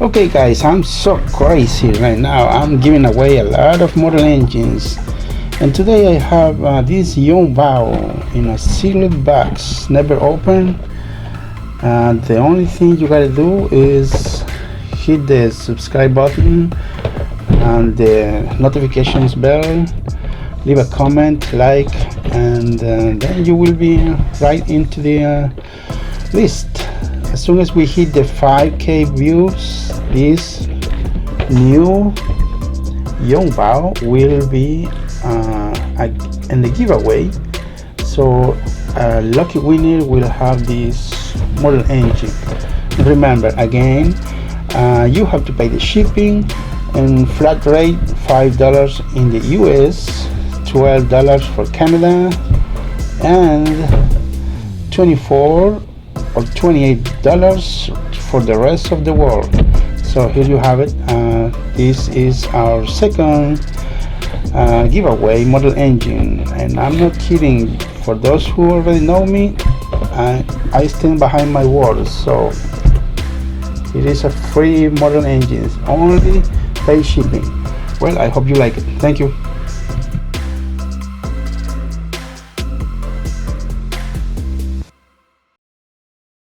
Okay guys, I'm so crazy right now. I'm giving away a lot of model engines, and today I have this Yong in a sealed box, never open. The only thing you gotta do is hit the subscribe button and the notifications bell, leave a comment, like, and then you will be right into the list. As soon as we hit the 5k views, this new Yong will be in the giveaway. So a lucky winner will have this model engine. Remember again, you have to pay the shipping and flat rate $5 in the US, $12 for Canada, and $24 or $28 for the rest of the world. So here you have it. This is our second giveaway model engine, and I'm not kidding. For those who already know me, I stand behind my words. So it is a free model engine, only pay shipping. Well, I hope you like it. Thank you.